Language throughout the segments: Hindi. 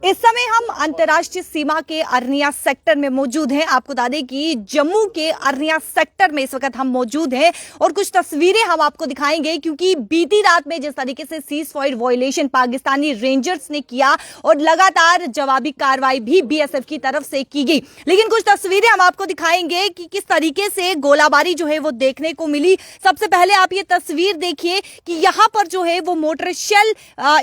इस समय हम अंतर्राष्ट्रीय सीमा के अरनिया सेक्टर में मौजूद हैं। आपको बता दें कि जम्मू के अरनिया सेक्टर में इस वक्त हम मौजूद हैं और कुछ तस्वीरें हम आपको दिखाएंगे, क्योंकि बीती रात में जिस तरीके से cease fire violation Pakistani rangers ने किया और लगातार जवाबी कार्रवाई भी बीएसएफ की तरफ से की गई, लेकिन कुछ तस्वीरें हम आपको दिखाएंगे कि किस तरीके से गोलाबारी जो है वो देखने को मिली। सबसे पहले आप ये तस्वीर देखिए कि यहां पर जो है वो मोटर शेल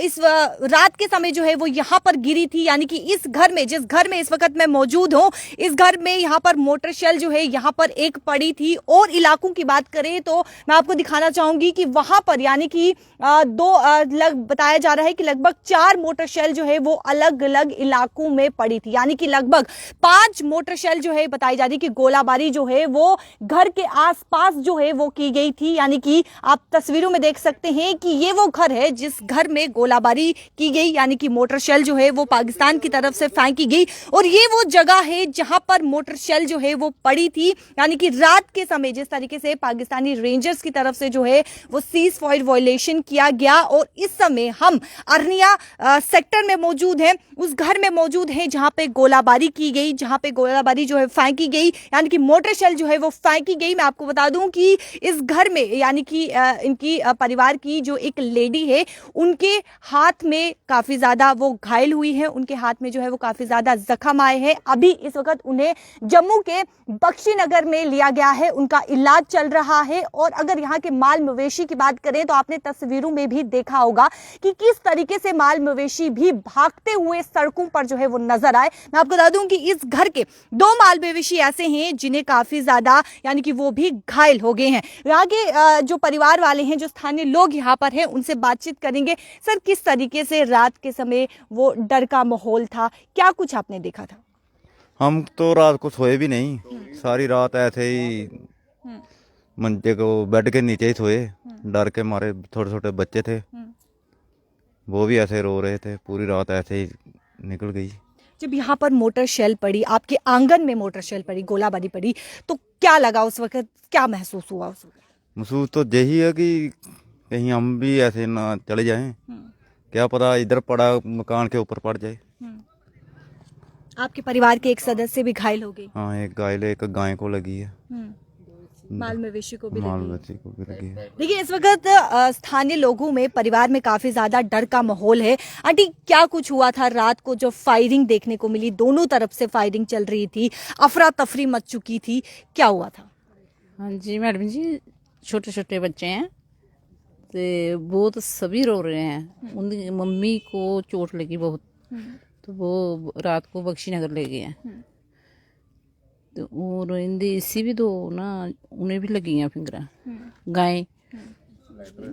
इस रात के समय जो है वो यहां पर गिरी थी, यानी कि इस घर में, जिस घर में इस वक्त मैं मौजूद हूं, इस घर में यहां पर मोटर शेल जो है यहां पर एक पड़ी थी। और इलाकों की बात करें तो मैं आपको दिखाना चाहूंगी कि वहां पर यानी कि बताया जा रहा है कि लगभग 4 मोटर शेल जो है वो अलग अलग इलाकों में पड़ी थी, यानी कि लगभग 5 मोटर शेल जो है बताई जा रही कि गोलाबारी जो है वो घर के आसपास जो है वो की गई थी। यानी कि आप तस्वीरों में देख सकते हैं कि ये वो घर है जिस घर में गोलाबारी की गई, यानी कि मोटर शेल जो है वो पाकिस्तान की तरफ से फेंकी गई। और ये वो जगह है जहां पर मोटर शेल जो है वो पड़ी थी, यानी कि रात के समय जिस तरीके से पाकिस्तानी रेंजर्स की तरफ से जो है वो सीज फायर वायलेशन किया गया। और इस समय हम अरनिया सेक्टर में मौजूद हैं, उस घर में मौजूद हैं जहां पे गोलाबारी की गई, जहां पे गोलाबारी जो है फेंकी गई, यानी कि मोटर शेल जो है वो फेंकी गई। मैं आपको बता दूं कि इस घर में यानी कि इनकी परिवार की जो एक लेडी है, उनके हाथ में काफी ज्यादा वो घायल हुई है, उनके हाथ में जो है वो काफी ज्यादा जख्म आए हैं। अभी इस वक्त उन्हें जम्मू के बख्शीनगर में लिया गया है, उनका इलाज चल रहा है। और अगर यहाँ के माल मवेशी की बात करें तो आपने तस्वीरों में भी देखा होगा कि किस तरीके से माल मवेशी भी भागते हुए सड़कों पर जो है वो नजर आए। मैं आपको बता दूं कि इस घर के 2 माल मवेशी ऐसे हैं जिन्हें काफी ज्यादा यानी कि वो भी घायल हो गए हैं। यहाँ के जो परिवार वाले हैं, जो स्थानीय लोग यहाँ पर हैं, उनसे बातचीत करेंगे। सर, किस तरीके से रात के समय वो डर का माहौल था, क्या कुछ आपने देखा था? हम तो रात को सोए भी नहीं, सारी रात ऐसे ही मंचे को बेड के नीचे ही सोए। डर के मारे छोटे छोटे बच्चे थे, वो भी ऐसे रो रहे थे, पूरी रात ऐसे ही निकल गई। जब यहाँ पर मोटर शेल पड़ी, आपके आंगन में मोटर शेल पड़ी, गोलाबारी पड़ी, तो क्या लगा उस वक्त, क्या महसूस हुआ उस वक्त? महसूस तो यही है कि कहीं हम भी ऐसे ना चले जाएं, क्या पता इधर पड़ा मकान के ऊपर पड़ जाए। आपके परिवार के एक सदस्य भी घायल हो गए? हाँ, एक घायल, एक गाय को लगी है, माल मवेशी को भी माल लगी है। बच्ची को भी लगी है। देखिए, इस वक्त स्थानीय लोगों में, परिवार में काफी ज्यादा डर का माहौल है। आंटी, क्या कुछ हुआ था रात को जो फायरिंग देखने को मिली? दोनों तरफ से फायरिंग चल रही थी, अफरा तफरी मच चुकी थी, क्या हुआ था? हाँ जी मैडम जी, छोटे छोटे बच्चे हैं तो बहुत सभी रो रहे हैं। उनकी मम्मी को चोट लगी बहुत, तो वो रात को बख्शीनगर ले गए हैं। तो और इनदी इसी भी 2 ना उन्हें भी लगी हैं फिंगरा, गाय,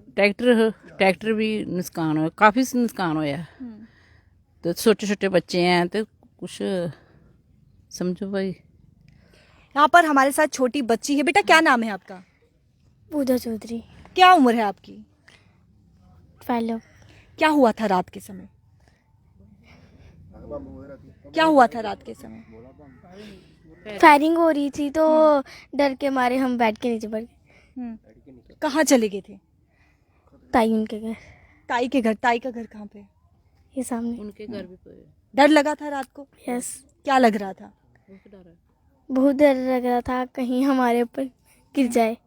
ट्रैक्टर भी नुकसान होया, काफ़ी नुकसान होया। तो छोटे छोटे बच्चे हैं तो कुछ समझो भाई। यहाँ पर हमारे साथ छोटी बच्ची है। बेटा, क्या नाम है आपका? पूजा चौधरी। क्या उम्र है आपकी? 12। क्या हुआ था रात के समय? क्या हुआ था रात के समय? फायरिंग हो रही थी तो डर के मारे हम बेड के नीचे पड़ गए। कहाँ चले गए थे? ताई उनके घर, ताई के घर। ताई का घर कहाँ पे? ये सामने। उनके घर भी कोई डर लगा था रात को? यस, क्या लग रहा था? बहुत डर लग रहा था कहीं हमारे ऊपर गिर जाए।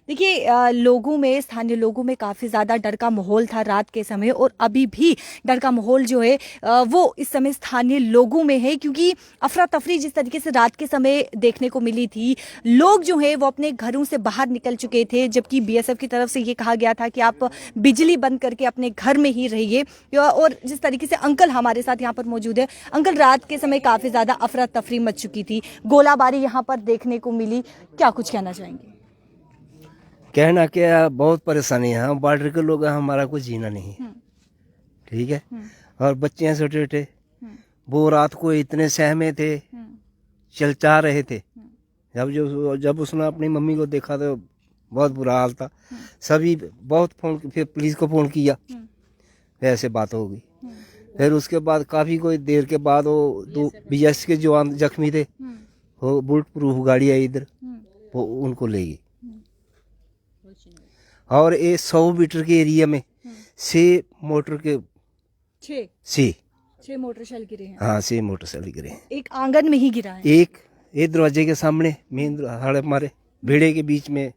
देखिए, लोगों में, स्थानीय लोगों में काफ़ी ज़्यादा डर का माहौल था रात के समय, और अभी भी डर का माहौल जो है वो इस समय स्थानीय लोगों में है, क्योंकि अफरा तफरी जिस तरीके से रात के समय देखने को मिली थी, लोग जो है वो अपने घरों से बाहर निकल चुके थे, जबकि बीएसएफ की तरफ से ये कहा गया था कि आप बिजली बंद करके अपने घर में ही रहिए। और जिस तरीके से अंकल हमारे साथ यहाँ पर मौजूद है, अंकल, रात के समय काफ़ी ज़्यादा अफरा तफरी मच चुकी थी, गोलाबारी यहाँ पर देखने को मिली, क्या कुछ कहना चाहेंगे? कहना क्या, बहुत परेशानी है। हम बॉर्डर के लोग हैं, हमारा कुछ जीना नहीं है, ठीक है। और बच्चे हैं छोटे छोटे, वो रात को इतने सहमे थे, चलचा रहे थे। जब उसने अपनी मम्मी को देखा तो बहुत बुरा हाल था। सभी बहुत फोन, फिर पुलिस को फोन किया, ऐसे बात हो गई। फिर उसके बाद काफ़ी कोई देर के बाद वो 2 बीएस के जवान जख्मी थे, वो बुलेट प्रूफ गाड़ी आई इधर, वो उनको ले गई। और ये 100 मीटर के एरिया में 6 मोटर के 6 6 मोटर शेल गिरे हैं। हाँ 6 मोटरसाइकिल गिरे हैं। एक आंगन में ही गिरा है। एक दरवाजे के सामने मेन हमारे भेड़े के बीच में,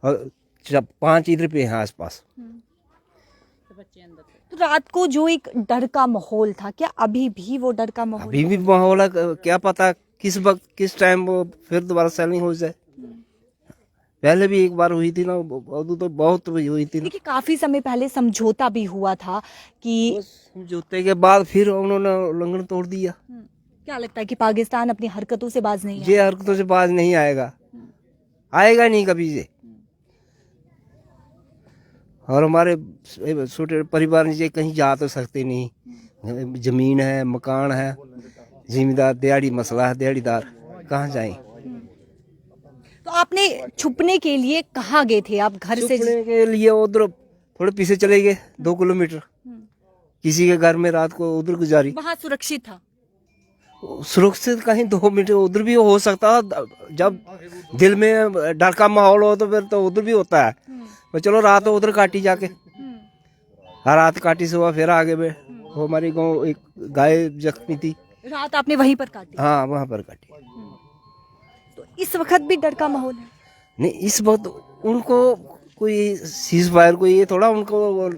और 5 इधर पे हैं आसपास। तो रात को जो एक डर का माहौल था, क्या अभी भी वो डर का माहौल अभी भी माहौल है, क्या पता किस वक्त किस टाइम वो फिर दोबारा सेलिंग हो जाए। पहले भी एक बार हुई थी ना, तो बहुत हुई थी ना। देखिए काफी समय पहले समझौता भी हुआ था कि समझौते के बाद फिर उन्होंने उल्लंघन तोड़ दिया। क्या लगता है कि पाकिस्तान अपनी हरकतों से बाज नहीं है? ये हरकतों से बाज नहीं आएगा, आएगा नहीं कभी से। और हमारे छोटे परिवार में कहीं जा तो सकते नहीं, जमीन है, मकान है, जिम्मेदार दिहाड़ी मसला है, दिहाड़ीदार कहाँ जाएं। तो आपने छुपने के लिए कहाँ गए थे आप घर से? छुपने के लिए उधर थोड़े पीछे चले गए 2 किलोमीटर, किसी के घर में रात को उधर गुजारी। वहाँ सुरक्षित था? सुरक्षित कहीं 2 मिनट उधर भी हो सकता, जब दिल में डर का माहौल हो तो फिर तो उधर भी होता है। तो चलो रात तो उधर काटी जाके, रात काटी सुबह फिर आगे में। वो हमारी गाँव एक गाय जख्मी थी, रात आपने वहीं पर काटी? हाँ वहाँ पर काटी। तो इस वक्त भी डर का माहौल है? नहीं इस वक्त उनको कोई सीज फायर कोई ये थोड़ा उनको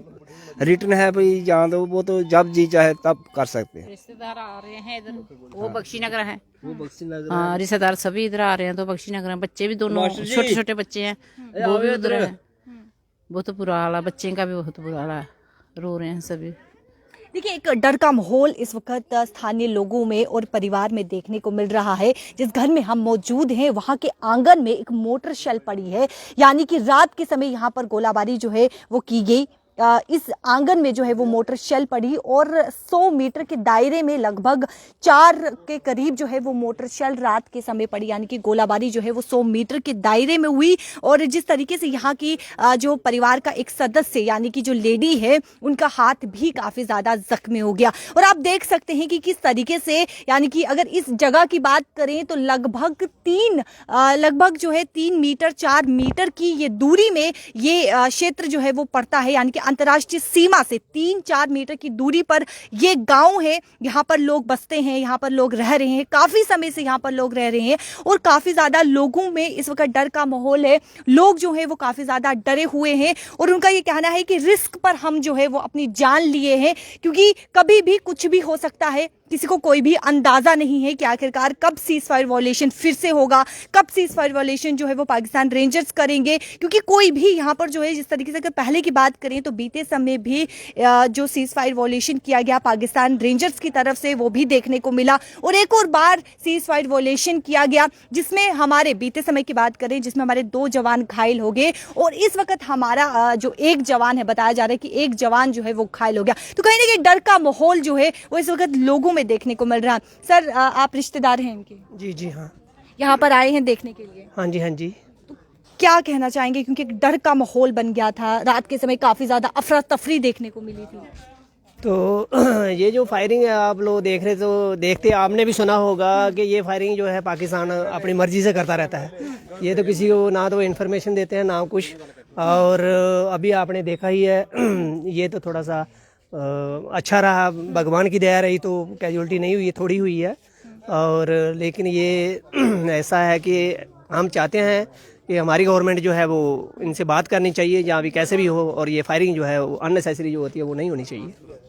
रिटर्न है भाई जहाँ दो, वो तो जब जी चाहे तब कर सकते हैं। रिश्तेदार आ रहे हैं इधर, वो बख्शीनगर है। वो बक्सी नगर हाँ रिश्तेदार सभी इधर आ रहे हैं, तो बख्शीनगर हैं। बच्चे भी दोनों छोटे छोटे बच्चे हैं, वो भी उधर है। बहुत बुरा हाल है, बच्चे का भी बहुत बुरा हाल है, रो रहे हैं सभी। देखिए एक डर का माहौल इस वक्त स्थानीय लोगों में और परिवार में देखने को मिल रहा है। जिस घर में हम मौजूद हैं वहां के आंगन में एक मोटर शेल पड़ी है, यानी कि रात के समय यहां पर गोलाबारी जो है वो की गई। इस आंगन में जो है वो मोटर शेल पड़ी और 100 मीटर के दायरे में लगभग 4 के करीब जो है वो मोटर शेल रात के समय पड़ी, यानी कि गोलाबारी जो है वो 100 मीटर के दायरे में हुई। और जिस तरीके से यहाँ की जो परिवार का एक सदस्य यानी कि जो लेडी है उनका हाथ भी काफी ज्यादा जख्मी हो गया। और आप देख सकते हैं कि किस तरीके से, यानी कि अगर इस जगह की बात करें तो लगभग 3 मीटर 4 मीटर की ये दूरी में ये क्षेत्र जो है वो पड़ता है, यानी कि अंतर्राष्ट्रीय सीमा से 3-4 मीटर की दूरी पर ये गांव है। यहाँ पर लोग बसते हैं, यहाँ पर लोग रह रहे हैं, काफी समय से यहाँ पर लोग रह रहे हैं और काफी ज्यादा लोगों में इस वक्त डर का माहौल है। लोग जो है वो काफी ज्यादा डरे हुए हैं और उनका ये कहना है कि रिस्क पर हम जो है वो अपनी जान लिए हैं, क्योंकि कभी भी कुछ भी हो सकता है। किसी को कोई भी अंदाजा नहीं है कि आखिरकार कब सीज फायर वायलेशन फिर से होगा, कब सीज फायर वायलेशन जो है वो पाकिस्तान रेंजर्स करेंगे, क्योंकि कोई भी यहाँ पर जो है जिस तरीके से अगर पहले की बात करें तो बीते समय भी जो सीज फायर वायलेशन किया गया पाकिस्तान रेंजर्स की तरफ से वो भी देखने को मिला और एक और बार सीज फायर वायलेशन किया गया, जिसमें हमारे बीते समय की बात करें जिसमें हमारे 2 जवान घायल हो गए और इस वक्त हमारा जो एक जवान है, बताया जा रहा है कि एक जवान जो है वो घायल हो गया। तो कहीं ना कहीं डर का माहौल जो है वो इस वक्त लोगों में देखने को मिल रहा है। सर आप रिश्तेदार हैं इनके? जी जी हाँ। यहाँ पर आए हैं देखने के लिए? हाँ जी हाँ जी। क्या कहना चाहेंगे, क्योंकि एक डर का माहौल बन गया था, रात के समय काफी ज्यादा अफरा तफरी देखने को मिली थी। तो ये जो फायरिंग है आप लोग देख रहे, तो देखते आपने भी सुना होगा कि ये फायरिंग जो है पाकिस्तान अपनी मर्जी से करता रहता है। ये तो किसी को ना तो इन्फॉर्मेशन देते हैं ना कुछ, और अभी आपने देखा ही है। ये तो थोड़ा सा अच्छा रहा, भगवान की दया रही तो कैजुअलिटी नहीं हुई, थोड़ी हुई है। और लेकिन ये ऐसा है कि हम चाहते हैं कि हमारी गवर्नमेंट जो है वो इनसे बात करनी चाहिए, जहाँ भी कैसे भी हो, और ये फायरिंग जो है वो अननेसेसरी जो होती है वो नहीं होनी चाहिए।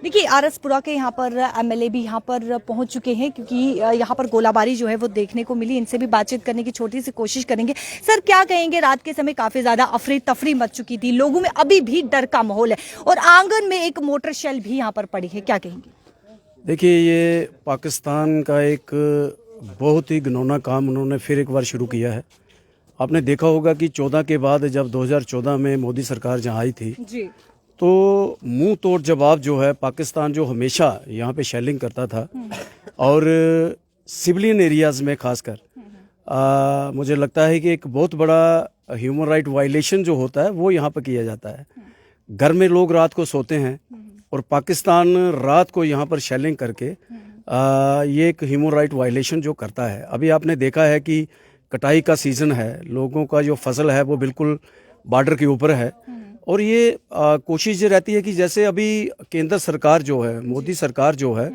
देखिए आरएसपुरा के यहाँ पर एमएलए भी यहाँ पर पहुँच चुके हैं, क्योंकि यहाँ पर गोलाबारी जो है वो देखने को मिली। इनसे भी बातचीत करने की छोटी सी कोशिश करेंगे। सर क्या कहेंगे, रात के समय काफी ज्यादा अफरी तफरी मच चुकी थी, लोगों में अभी भी डर का माहौल है और आंगन में एक मोटर शेल भी यहाँ पर पड़ी है, क्या कहेंगे? देखिए ये पाकिस्तान का एक बहुत ही घिनौना काम उन्होंने फिर एक बार शुरू किया है। आपने देखा होगा कि 14 के बाद जब 2014 में मोदी सरकार जहाँ आई थी जी, तो मुंह तोड़ जवाब जो है पाकिस्तान जो हमेशा यहाँ पे शेलिंग करता था और सिविलियन एरियाज में खासकर मुझे लगता है कि एक बहुत बड़ा ह्यूमन राइट वायलेशन जो होता है वो यहाँ पे किया जाता है। घर में लोग रात को सोते हैं और पाकिस्तान रात को यहाँ पर शेलिंग करके ये एक ह्यूमन राइट वायलेशन जो करता है। अभी आपने देखा है कि कटाई का सीज़न है, लोगों का जो फसल है वो बिल्कुल बॉर्डर के ऊपर है और ये कोशिश ये रहती है कि जैसे अभी केंद्र सरकार जो है, मोदी सरकार जो है,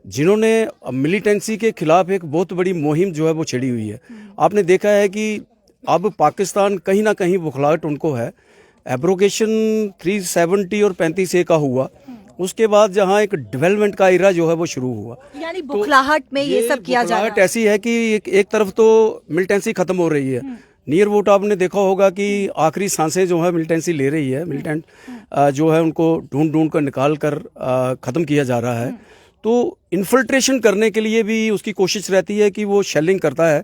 जिन्होंने मिलिटेंसी के खिलाफ एक बहुत बड़ी मुहिम जो है वो छिड़ी हुई है। आपने देखा है कि अब पाकिस्तान कहीं ना कहीं बुखलाहट उनको है। एब्रोगेशन 370 और 35A का हुआ, उसके बाद जहां एक डेवलपमेंट का इरा जो है वो शुरू हुआ। यानी बुखलाहट में ये सब किया जा रहा बुखलाहट है। ऐसी है कि एक तरफ तो मिलिटेंसी खत्म हो रही है, नियर वोट आपने देखा होगा कि आखिरी सांसें जो है मिलिटेंसी ले रही है, मिलिटेंट जो है उनको ढूंढ ढूंढ कर निकाल कर ख़त्म किया जा रहा है। तो इन्फिल्ट्रेशन करने के लिए भी उसकी कोशिश रहती है कि वो शेलिंग करता है।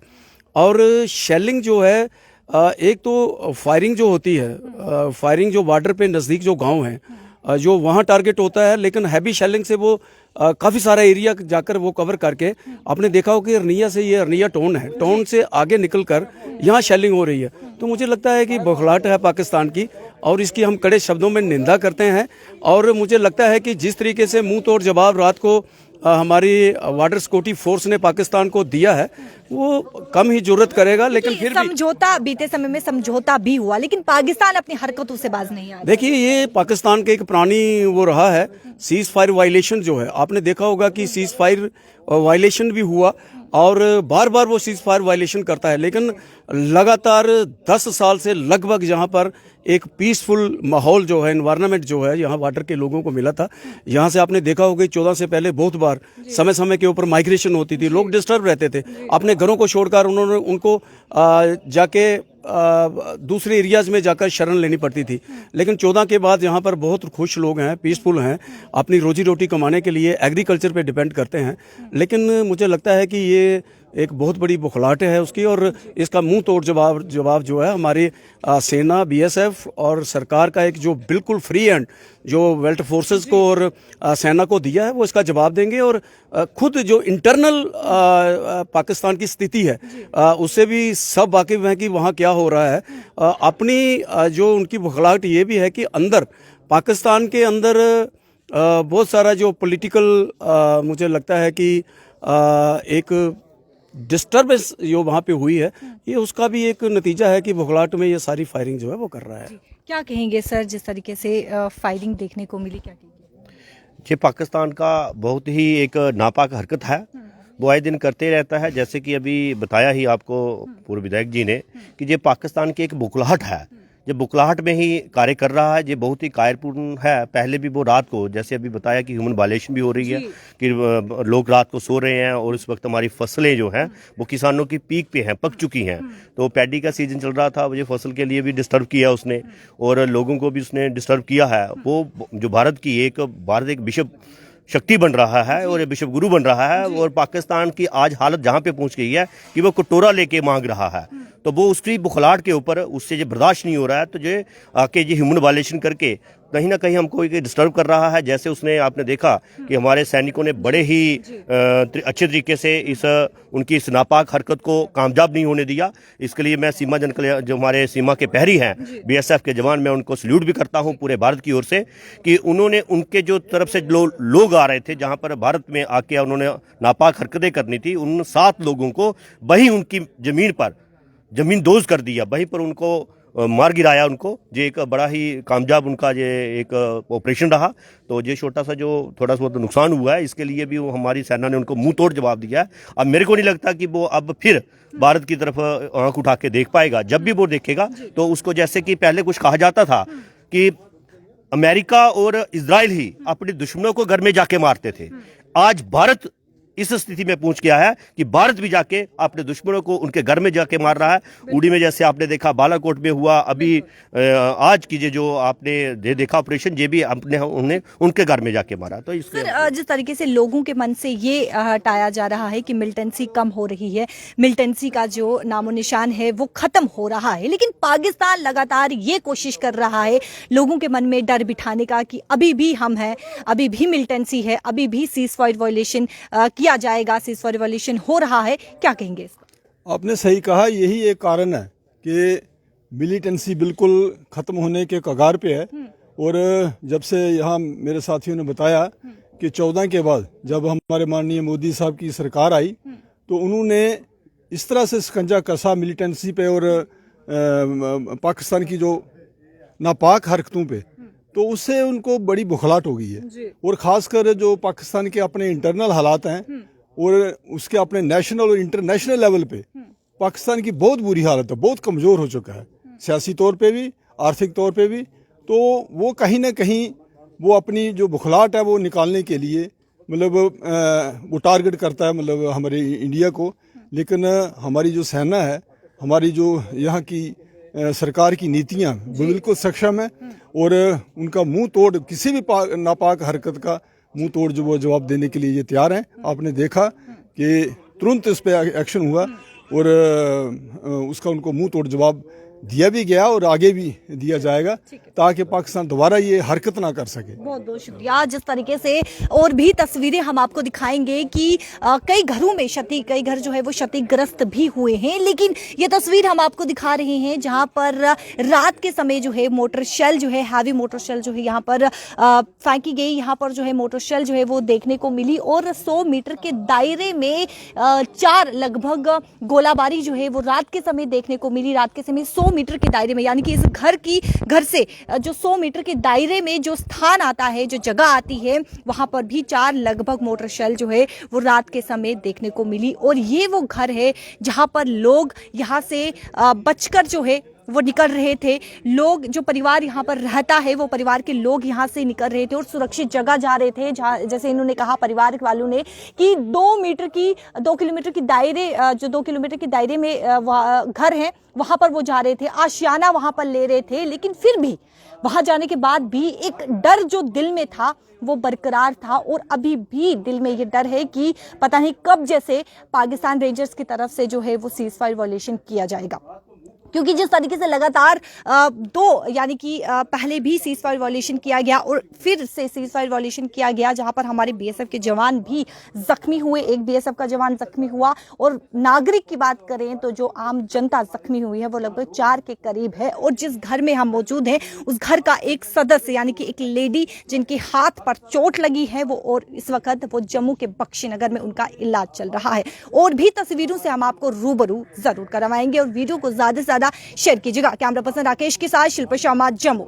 और शेलिंग जो है एक तो फायरिंग जो होती है, फायरिंग जो बॉर्डर पे नज़दीक जो गांव हैं जो वहाँ टारगेट होता है, लेकिन हैवी शेलिंग से वो काफ़ी सारा एरिया जाकर वो कवर करके, आपने देखा हो कि अरनिया से ये अरनिया टाउन है, टाउन से आगे निकल कर यहाँ शेलिंग हो रही है। तो मुझे लगता है कि बौखलाहट है पाकिस्तान की, और इसकी हम कड़े शब्दों में निंदा करते हैं। और मुझे लगता है कि जिस तरीके से मुंह तोड़ जवाब रात को हमारी बॉर्डर सिक्योरिटी फोर्स ने पाकिस्तान को दिया है, वो कम ही जरूरत करेगा। लेकिन फिर भी समझौता, बीते समय में समझौता भी हुआ, लेकिन पाकिस्तान अपनी हरकतों से बाज नहीं आया। देखिए, ये पाकिस्तान के एक पुरानी वो रहा है, सीज फायर वायलेशन जो है। आपने देखा होगा कि सीज फायर वायलेशन भी हुआ और बार बार वो सीज फायर वायलेशन करता है, लेकिन लगातार 10 साल से लगभग यहाँ पर एक पीसफुल माहौल जो है, एनवायरनमेंट जो है यहाँ बॉर्डर के लोगों को मिला था। यहाँ से आपने देखा होगा 14 से पहले बहुत बार समय समय के ऊपर माइग्रेशन होती थी, लोग डिस्टर्ब रहते थे, अपने घरों को छोड़कर उनको जाके दूसरे एरियाज में जाकर शरण लेनी पड़ती थी। लेकिन 14 के बाद यहाँ पर बहुत खुश लोग हैं, पीसफुल हैं, अपनी रोजी रोटी कमाने के लिए एग्रीकल्चर पे डिपेंड करते हैं। लेकिन मुझे लगता है कि ये एक बहुत बड़ी बुखलाहट है उसकी, और इसका मुंह तोड़ जवाब जो है हमारी सेना, बीएसएफ और सरकार का एक जो बिल्कुल फ्री हैंड जो वेल्ट फोर्सेस को और सेना को दिया है, वो इसका जवाब देंगे। और खुद जो इंटरनल पाकिस्तान की स्थिति है उससे भी सब वाकिफ हैं कि वहाँ क्या हो रहा है। अपनी जो उनकी बुखलाहट ये भी है कि अंदर पाकिस्तान के अंदर बहुत सारा जो पॉलिटिकल मुझे लगता है कि एक डिस्टर्बेंस जो वहाँ पे हुई है, ये उसका भी एक नतीजा है कि बुखलाहट में ये सारी फायरिंग जो है वो कर रहा है। क्या कहेंगे सर, जिस तरीके से फायरिंग देखने को मिली, क्या कहेंगे? ये पाकिस्तान का बहुत ही एक नापाक हरकत है, वो आए दिन करते रहता है। जैसे कि अभी बताया ही आपको पूर्व विधायक जी ने कि ये पाकिस्तान की एक बुखलाहट है, ये बुखलाहट में ही कार्य कर रहा है। ये बहुत ही कायरपूर्ण है। पहले भी वो रात को, जैसे अभी बताया कि ह्यूमन वायलेशन भी हो रही है, कि लोग रात को सो रहे हैं और इस वक्त हमारी फसलें जो हैं वो किसानों की पीक पे हैं, पक चुकी हैं। तो पैडी का सीजन चल रहा था, ये फसल के लिए भी डिस्टर्ब किया उसने और लोगों को भी उसने डिस्टर्ब किया है। वो जो भारत एक विश्व शक्ति बन रहा है और विश्व गुरु बन रहा है, और पाकिस्तान की आज हालत जहाँ पे पहुँच गई है कि वो कटोरा लेके मांग रहा है, तो वो उसकी बुखलाहट के ऊपर उससे जो बर्दाश्त नहीं हो रहा है, तो ये आके ये ह्यूमन वायलेशन करके कहीं ना कहीं हमको एक डिस्टर्ब कर रहा है। जैसे उसने, आपने देखा कि हमारे सैनिकों ने बड़े ही अच्छे तरीके से उनकी इस नापाक हरकत को कामयाब नहीं होने दिया। इसके लिए मैं जो हमारे सीमा के प्रहरी हैं, बीएसएफ के जवान, मैं उनको सल्यूट भी करता हूं पूरे भारत की ओर से, कि उन्होंने उनके जो तरफ से लोग आ रहे थे जहां पर भारत में आके उन्होंने नापाक हरकतें करनी थी, उन 7 लोगों को वहीं उनकी जमीन दोज कर दिया, वहीं पर उनको मार गिराया उनको। ये एक बड़ा ही कामयाब उनका ये एक ऑपरेशन रहा। तो ये छोटा सा जो थोड़ा सा नुकसान हुआ है, इसके लिए भी वो हमारी सेना ने उनको मुंह तोड़ जवाब दिया है। अब मेरे को नहीं लगता कि वो अब फिर भारत की तरफ आंख उठा के देख पाएगा। जब भी वो देखेगा तो उसको, जैसे कि पहले कुछ कहा जाता था कि अमेरिका और इजराइल ही अपने दुश्मनों को घर में जाके मारते थे, आज भारत इस स्थिति में पहुंच गया है कि भारत भी जाके अपने दुश्मनों को उनके घर में जाके मार रहा है। उड़ी में जैसे आपने देखा, बालाकोट में हुआ, अभी आज की जो आपने देखा ऑपरेशन, ये भी उन्हें उनके घर में जाके मारा। तो सर, जिस तरीके से लोगों के मन से ये हटाया जा रहा है कि मिलिटेंसी कम हो रही है, मिलिटेंसी का जो नामो निशान है वो खत्म हो रहा है, लेकिन पाकिस्तान लगातार ये कोशिश कर रहा है लोगों के मन में डर बिठाने का कि अभी भी हम हैं, अभी भी मिलिटेंसी है, अभी भी सीज फायर वायलेशन किया जाएगा, सीज फायर वायलेशन हो रहा है। क्या कहेंगे इसका? आपने सही कहा, यही एक कारण है कि मिलिटेंसी बिल्कुल खत्म होने के कगार पे है। और जब से यहाँ मेरे साथियों ने बताया कि 14 के बाद जब हमारे माननीय मोदी साहब की सरकार आई, तो उन्होंने इस तरह से शिकंजा कसा मिलिटेंसी पे और पाकिस्तान की जो नापाक हरकतों पे, तो उससे उनको बड़ी बुखलाहट हो गई है। और ख़ासकर जो पाकिस्तान के अपने इंटरनल हालात हैं और उसके अपने नेशनल और इंटरनेशनल लेवल पे पाकिस्तान की बहुत बुरी हालत है, बहुत कमज़ोर हो चुका है, सियासी तौर पे भी, आर्थिक तौर पे भी। तो वो कहीं ना कहीं वो अपनी जो बुखलाहट है वो निकालने के लिए मतलब वो टारगेट करता है मतलब हमारे इंडिया को। लेकिन हमारी जो सेना है, हमारी जो यहाँ की सरकार की नीतियाँ बिल्कुल सक्षम है और उनका मुंह तोड़ किसी भी नापाक हरकत का मुंह तोड़ जो वो जवाब देने के लिए ये तैयार हैं। आपने देखा कि तुरंत इस पर एक्शन हुआ और उसका उनको मुंह तोड़ जवाब दिया भी गया और आगे भी दिया जाएगा ताकि पाकिस्तान दोबारा ये हरकत ना कर सके। बहुत बहुत शुक्रिया। जिस तरीके से और भी तस्वीरें हम आपको दिखाएंगे कि कई घरों में कई घर जो है वो क्षतिग्रस्त भी हुए हैं, लेकिन ये तस्वीर हम आपको दिखा रहे हैं जहां पर रात के समय जो है मोटर शेल जो है, हैवी मोटर शेल जो है यहाँ पर फेंकी गई। यहाँ पर जो है मोटर शेल जो है वो देखने को मिली और 100 मीटर के दायरे में 4 लगभग गोलाबारी जो है वो रात के समय देखने को मिली। रात के समय 100 मीटर के दायरे में, यानी कि इस घर से जो 100 मीटर के दायरे में जो स्थान आता है, जो जगह आती है, वहां पर भी 4 लगभग मोटर शेल जो है वो रात के समय देखने को मिली। और ये वो घर है जहां पर लोग यहां से बचकर जो है वो निकल रहे थे। लोग, जो परिवार यहाँ पर रहता है, वो परिवार के लोग यहाँ से निकल रहे थे और सुरक्षित जगह जा रहे थे। जैसे इन्होंने कहा परिवार वालों ने कि 2 किलोमीटर की दायरे, जो 2 किलोमीटर के दायरे में घर है, वहां पर वो जा रहे थे, आशियाना वहां पर ले रहे थे। लेकिन फिर भी वहां जाने के बाद भी एक डर जो दिल में था वो बरकरार था और अभी भी दिल में ये डर है कि पता नहीं कब जैसे पाकिस्तान रेंजर्स की तरफ से जो है वो सीज फायर वायलेशन किया जाएगा। क्योंकि जिस तरीके से लगातार यानी कि पहले भी सीज फायर वायलेशन किया गया और फिर से सीज फायर वायलेशन किया गया जहां पर हमारे बीएसएफ के जवान भी जख्मी हुए। एक बीएसएफ का जवान जख्मी हुआ और नागरिक की बात करें तो जो आम जनता जख्मी हुई है वो लगभग 4 के करीब है। और जिस घर में हम मौजूद हैं उस घर का एक सदस्य यानी कि एक लेडी जिनके हाथ पर चोट लगी है वो, और इस वक्त वो जम्मू के बख्शीनगर में उनका इलाज चल रहा है। और भी तस्वीरों से हम आपको रूबरू जरूर करवाएंगे और वीडियो को ज्यादा से ज्यादा शेयर कीजिएगा। कैमरा पर्सन राकेश के साथ शिल्पा शर्मा, जम्मू।